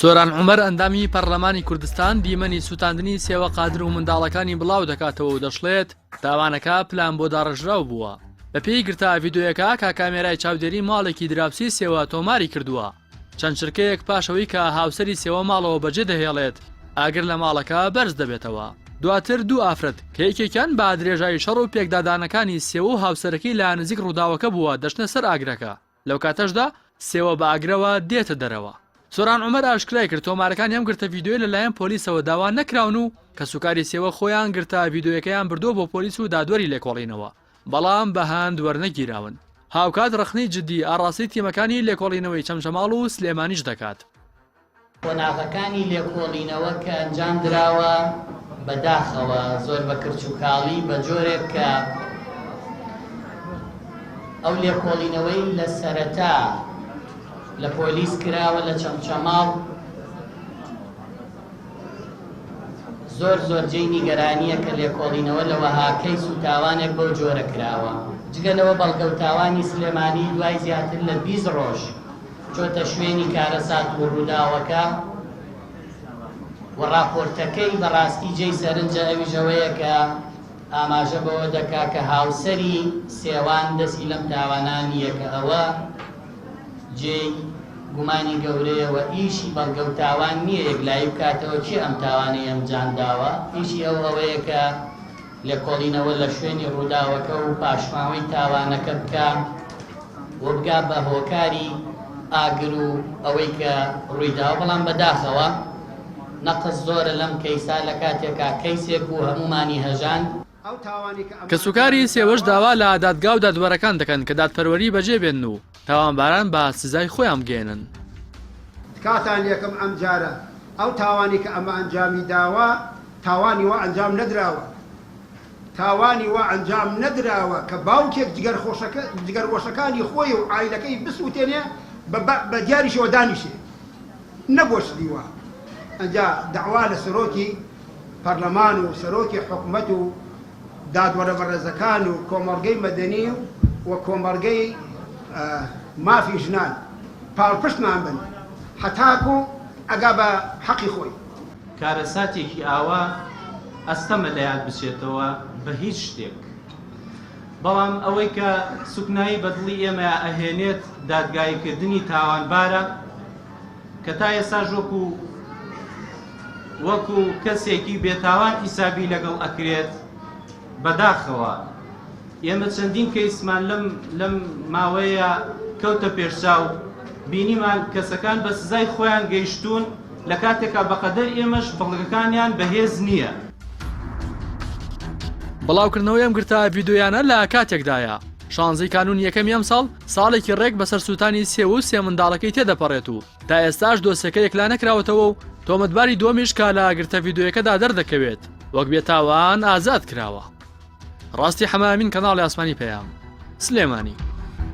سۆران عومەر ئەندامی پەرلەمانی کوردستان دیمەنی سوتاندنی سێوە قادر و منداڵەكانی بلاودەكاتەوە و دەشڵیت تاوانەكە پلان بۆداڕێژراو بووە. بە پێی گرتە ڤیدیۆیەكە کامێرای چاودێری ماڵێکی دراوسێی سێوە تۆماری کردووە. چەند چركەیەك پاشەوەی کە هاوسەری سێوە ماڵەوە بەجێ دەهێڵێت ئاگر لە ماڵەکە بەرز دەبێتەوە. دواتر دوو ئافرەت کە یەکێکیان با درێژایی شەڕ و پێکدادانەکانی سێوە و هاوسەرەکەی لە نزیک ڕووداوەکە بووە دەچنە سەر ئاگرەکە. لەو کاتەشدا سێوە بە ئاگرەوە دێتە دەرەوە. سۆران عومەر ئاشکرای کرد تۆمارەکانی ئەم گرتە ڤیدیۆی لەلایەن پۆلیسەوە داوا نەکراون و کە سوکاری سێوە خۆیان گرتە ڤیدیۆیەکەیان بردووە بۆ پۆلیس و دادوەری لێکۆڵینەوە، بەڵام بەهاند وەرنەگیراون. هاوکات ڕخنەی جددی ئاڕاستی تیمەکانی لێکۆڵینەوەی چەمچەماڵ و سلێمانیش دەکات. قۆناغەکانی لێکۆڵینەوە کە ئەنجام دراوە بەداخەوە زۆر بە کرچووکاڵی بە جۆرێک کە ئەو لێکۆڵینەوەی لە سەرەتا لە پۆلیس کراوە لە چەمچەماڵ زۆر جێی نیگەرانیە کە لێکۆڵینەوە لە وەهاکەی سوتاوانێک بەو جۆرە کراوە. جگەلەوە بەڵگەوتاوانی سلێمانی دوای زیاتر لە 20 ڕۆژ چۆتە شوێنی کارەسات و ڕووداوەکە و ڕاپۆرتەکەی بەڕاستی جێی سەرنجە ئەویژەوەیە کە ئاماژە بەوە دەکا کە هاوسەری سێوان دەستی لەم تاوانانیە کە ئەوە جێی گومانی گەورەیەوە ئیشی بەڵگەوتاوان نییە یەکلایی بکاتەوە چی ئەم تاوانەی ئەنجامداوە. ئیشی ئەوەیە کە لێکۆڵینەوە لە شوێنی ڕووداوەکە و پاشماوەی تاوانەکە بکە و بگا بە هۆکاری ئاگر و ئەوەی کە ڕوویداوە. بەڵام بەداخەوە نەقص زۆرە لەم کەیسا لە کاتێکا کەیسێک و هەمومانی هەژان کە سوکاری سێوەش داوا لە دادگا و دادوەرەکان دەکەن کە دادپەروەری بەجێ بێن و تاوانباران بە سزای خۆیان بگێنن. کاتان یەکەم ئەم جارە ئەو تاوانی کە ئەمە ئەنجامی داوە تاوانی وا ئەنجام نەدراوە، تاوانی وا ئەنجام نەدراوە کە باوکێک جگەرگۆشەکانی خۆی و عایلەکەی بسووتێنێ بە دیاریشەوە دانیشێ نەبۆشتیوە. ئەنجا دەعوا لە سەرۆکی پەرلەمان و سەرۆکی حکوومەت و دادوەرە بەڕێزەکان و کۆمەڵگەی مەدەنی و کۆمەڵگەی مافی ژنان پاڵپشتمان بن هەتاکو ئەگا بە حەقی خۆی. کارەساتێکی ئاوا ئەستەمە لە یاد بچێتەوە بە هیچ شتێک، بەڵام ئەوەی کە سوکنایی بەدڵی ئێمە ئەهێنێت دادگاییکردنی تاوانبارە کە تا ئێستا وەکو کەسێکی بێتاوان ئیسابی لەگەڵ ئەکرێت. بەداخەوە ئێمە چەندین کەیسمان لەم ماوەیە کەوتە پێشچاو بینیمان کەسەکان بە سزای خۆیان گەیشتون لە کاتێکا بەقەدەر ئێمەش بەڵگەکانیان بەهێز نییە. بەڵاوکردنەوەی ئەم گرتە ڤیدیۆیانە لە کاتێکدایە 16 کانون یەکەمی ئەم ساڵ ساڵێکی ڕێک بەسەر سووتانی سێوە و سێ منداڵەکەی تێدەپەڕێت و تا ئێستاش دۆسەکە یەکلا نەکراوەتەوە و تۆمەتباری دووەمیش کە لە گرتە ڤیدیۆیەکەدا دەردەکەوێت وەک بێتاوان ئازاد کراوە. ڕاستی حەمامین کەناڵی ئاسمانی پەیام سلێمانی.